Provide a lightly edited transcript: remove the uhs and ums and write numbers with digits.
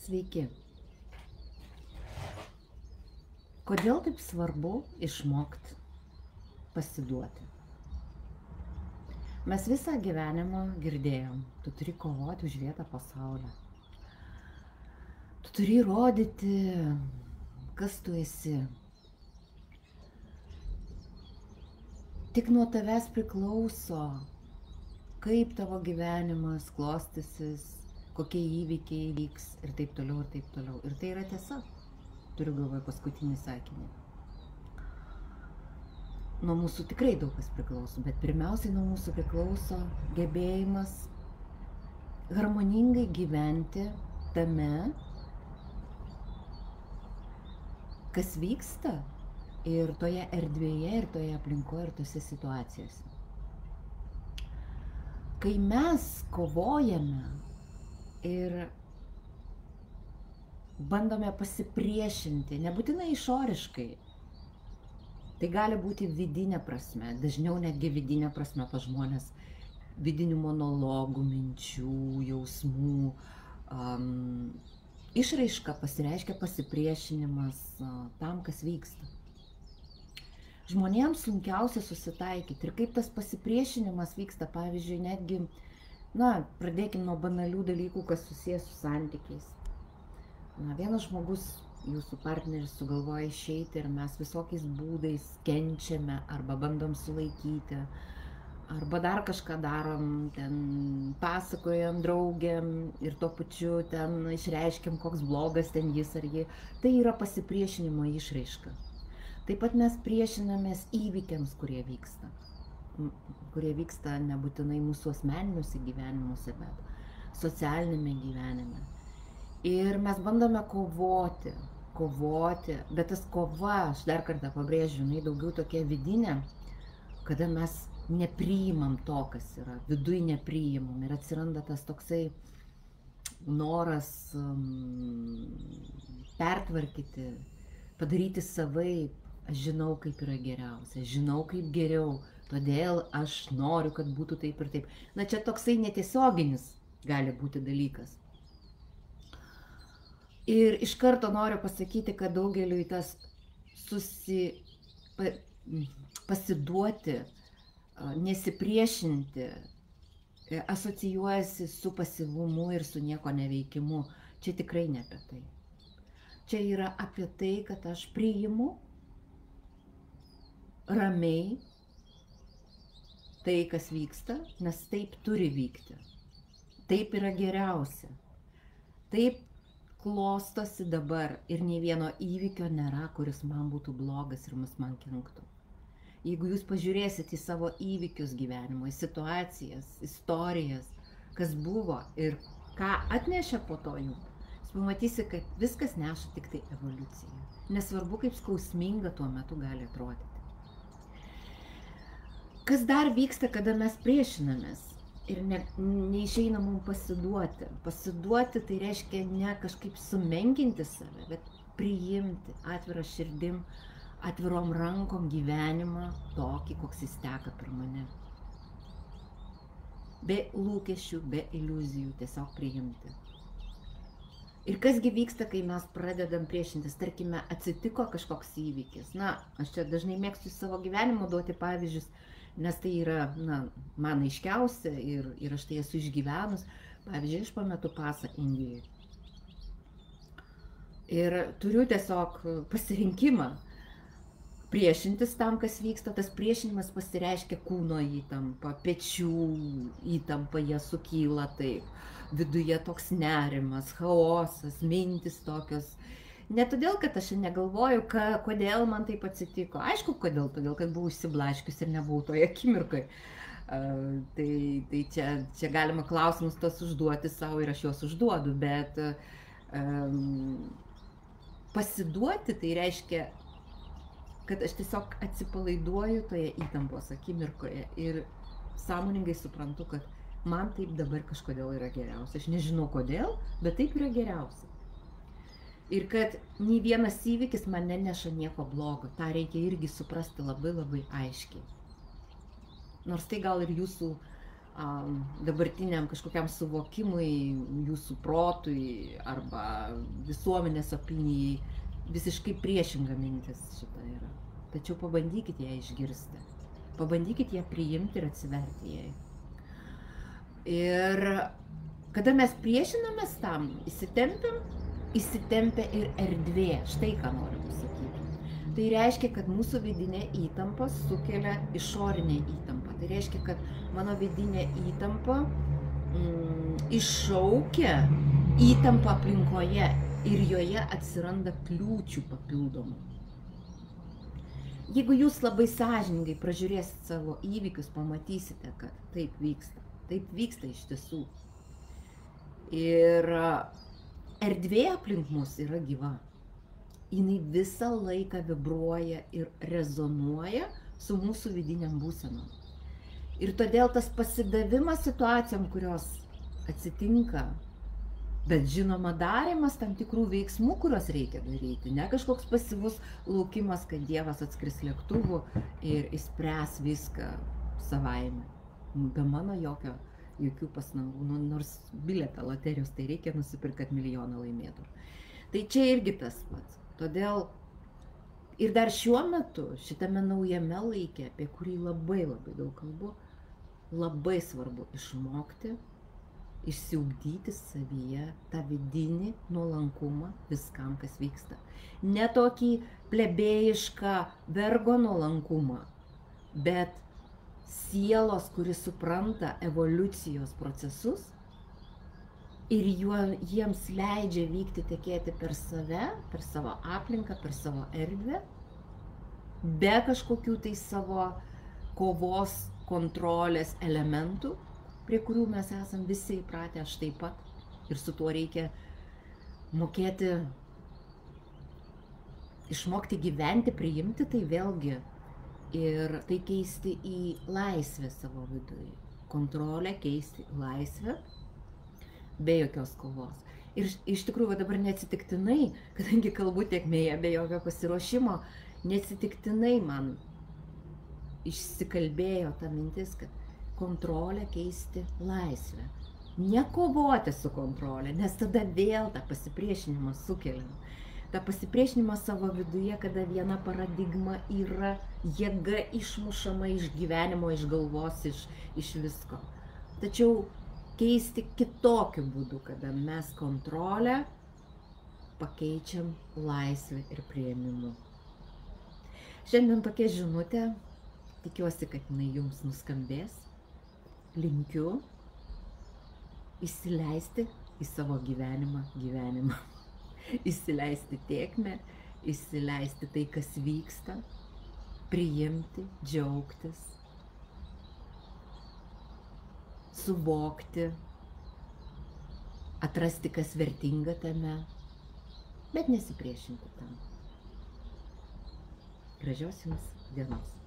Sveiki. Kodėl taip svarbu išmokti pasiduoti? Mes visą gyvenimą girdėjom, tu turi kovoti už vietą pasaulyje. Tu turi įrodyti, kas tu esi. Tik nuo tavęs priklauso, kaip tavo gyvenimas klostysis, kokie įvykiai vyks ir taip toliau, ir taip toliau. Ir tai yra tiesa. Turiu galvoje paskutinį sakinį. Nuo mūsų tikrai daug kas priklauso, bet pirmiausiai nuo mūsų priklauso gebėjimas harmoningai gyventi tame, kas vyksta ir toje erdvėje, ir toje aplinkoje, ir tose situacijose. Kai mes kovojame ir bandome pasipriešinti, nebūtinai išoriškai, tai gali būti vidinė prasme, dažniau netgi vidinė prasme pas žmonės, vidinių monologų, minčių, jausmų. Išraiška pasireiškia pasipriešinimas tam, kas vyksta. Žmonėms sunkiausia susitaikyti ir kaip tas pasipriešinimas vyksta, pavyzdžiui, netgi, pradėkime nuo banalių dalykų, kas susijęs su santykiais. Vienas žmogus, jūsų partneris, sugalvoja išeiti ir mes visokiais būdais kenčiame arba bandom sulaikyti, arba dar kažką darom, ten pasakojam draugėm ir tuo pačiu ten išreiškiam, koks blogas ten jis ar ji. Tai yra pasipriešinimo išraiška. Taip pat mes priešinamės įvykiams, kurie vyksta nebūtinai mūsų asmeniniuose gyvenimuose, bet socialinėme gyvenime. Ir mes bandome kovoti, bet tas kova, aš dar kartą pabrėžiu, jinai daugiau tokia vidinė, kada mes nepriimam to, kas yra, viduj nepriimam ir atsiranda tas toksai noras pertvarkyti, padaryti savaip. Aš žinau, kaip yra geriausia, žinau, kaip geriau, todėl aš noriu, kad būtų taip ir taip. Čia toksai netiesioginis gali būti dalykas. Ir iš karto noriu pasakyti, kad daugeliui tas pasiduoti, nesipriešinti, asocijuojasi su pasyvumu ir su nieko neveikimu. Čia tikrai ne apie tai. Čia yra apie tai, kad aš priimu ramiai tai, kas vyksta, nes taip turi vykti. Taip yra geriausia. Taip klostosi dabar ir nei vieno įvykio nėra, kuris man būtų blogas ir man kenktų. Jeigu jūs pažiūrėsite į savo įvykius gyvenimo, į situacijas, istorijas, kas buvo ir ką atnešė po to jų, jūs pamatysi, kad viskas neša tik tai evoliuciją. Nesvarbu, kaip skausminga tuo metu gali atrodyti. Kas dar vyksta, kada mes priešinamės ir neišeina mums pasiduoti. Pasiduoti tai reiškia ne kažkaip sumenkinti save, bet priimti atvirą širdim, atvirom rankom gyvenimą tokį, koks jis teka per mane. Be lūkesčių, be iliuzijų, tiesiog priimti. Ir kasgi vyksta, kai mes pradedam priešintis, tarkime, atsitiko kažkoks įvykis. Aš čia dažnai mėgstu savo gyvenimo duoti pavyzdžius, nes tai yra, man aiškiausia ir aš tai esu išgyvenus. Pavyzdžiui, aš pametu pasą Indijoje. Ir turiu tiesiog pasirinkimą priešintis tam, kas vyksta. Tas priešinimas pasireiškia kūno įtampa, pečių įtampa, jie sukyla taip. Viduje toks nerimas, chaosas, mintis tokios. Ne todėl, kad aš negalvoju, kodėl man taip atsitiko. Aišku, kodėl, todėl, kad buvau išsiblaškius ir nebuvau toje akimirkoje. Tai čia galima klausimus tos užduoti savo ir aš juos užduodu, bet pasiduoti tai reiškia, kad aš tiesiog atsipalaiduoju toje įtampos akimirkoje ir sąmoningai suprantu, kad man taip dabar kažkodėl yra geriausia. Aš nežinau kodėl, bet taip yra geriausia. Ir kad nei vienas įvykis man neneša nieko blogo. Ta reikia irgi suprasti labai labai aiškiai. Nors tai gal ir jūsų dabartiniam kažkokiam suvokimui, jūsų protui arba visuomenės opinijai visiškai priešinga mintis šita yra. Tačiau pabandykite ją išgirsti. Pabandykite ją priimti ir atsiverti jai. Ir kada mes priešinamės tam, įsitempia ir erdvė. Štai ką noriu pasakyti. Tai reiškia, kad mūsų vidinė įtampa sukelia išorinę įtampą. Tai reiškia, kad mano vidinė įtampa iššaukia įtampą aplinkoje ir joje atsiranda kliūčių papildomų. Jeigu jūs labai sąžiningai pražiūrėsit savo įvykius, pamatysite, kad taip vyksta. Taip vyksta iš tiesų. Ir erdvė aplink mus yra gyva. Jinai visą laiką vibruoja ir rezonuoja su mūsų vidiniam būsenom. Ir todėl tas pasidavimas situacijom, kurios atsitinka, bet žinoma darymas tam tikrų veiksmų, kuriuos reikia daryti, ne kažkoks pasyvus laukimas, kad Dievas atskris lėktuvu ir išspręs viską savaime. Be mano jokių pastangų, nors bilietą loterijos tai reikia nusipirkti, kad milijoną laimėtų. Tai čia irgi tas pats. Todėl ir dar šiuo metu, šitame naujame laike, apie kurį labai daug kalbu, labai svarbu išmokti, išsiugdyti savyje tą vidinį nuolankumą viskam, kas vyksta. Ne tokį plebėjišką vergo nuolankumą, bet sielos, kuri supranta evoliucijos procesus ir jiems leidžia vykti, tekėti per save, per savo aplinką, per savo erdvę, be kažkokių tai savo kovos, kontrolės elementų, prie kurių mes esam visi įpratę, aš taip pat. Ir su tuo reikia mokėti, išmokti gyventi, priimti tai vėlgi. Ir tai keisti į laisvę savo viduje. Kontrolę keisti į laisvę, be jokios kovos. Ir iš tikrųjų dabar neatsitiktinai, kadangi kalbu tėkmėje be jokio pasiruošimo, neatsitiktinai man išsikalbėjo ta mintis, kad kontrolę keisti laisvę. Nekovoti su kontrolė, nes tada vėl tą pasipriešinimą sukeliam. Ta pasipriešinimą savo viduje, kada viena paradigma yra jėga išmušama iš gyvenimo, iš galvos, iš visko. Tačiau keisti kitokiu būdu, kada mes kontrolę pakeičiam laisvę ir priėmimu. Šiandien tokia žinutė, tikiuosi, kad jinai jums nuskambės. Linkiu įsileisti į savo gyvenimą. Įsileisti tėkmę, įsileisti tai, kas vyksta, priimti, džiaugtis, suvokti, atrasti, kas vertinga tame, bet nesipriešinti tam. Gražios jums dienos.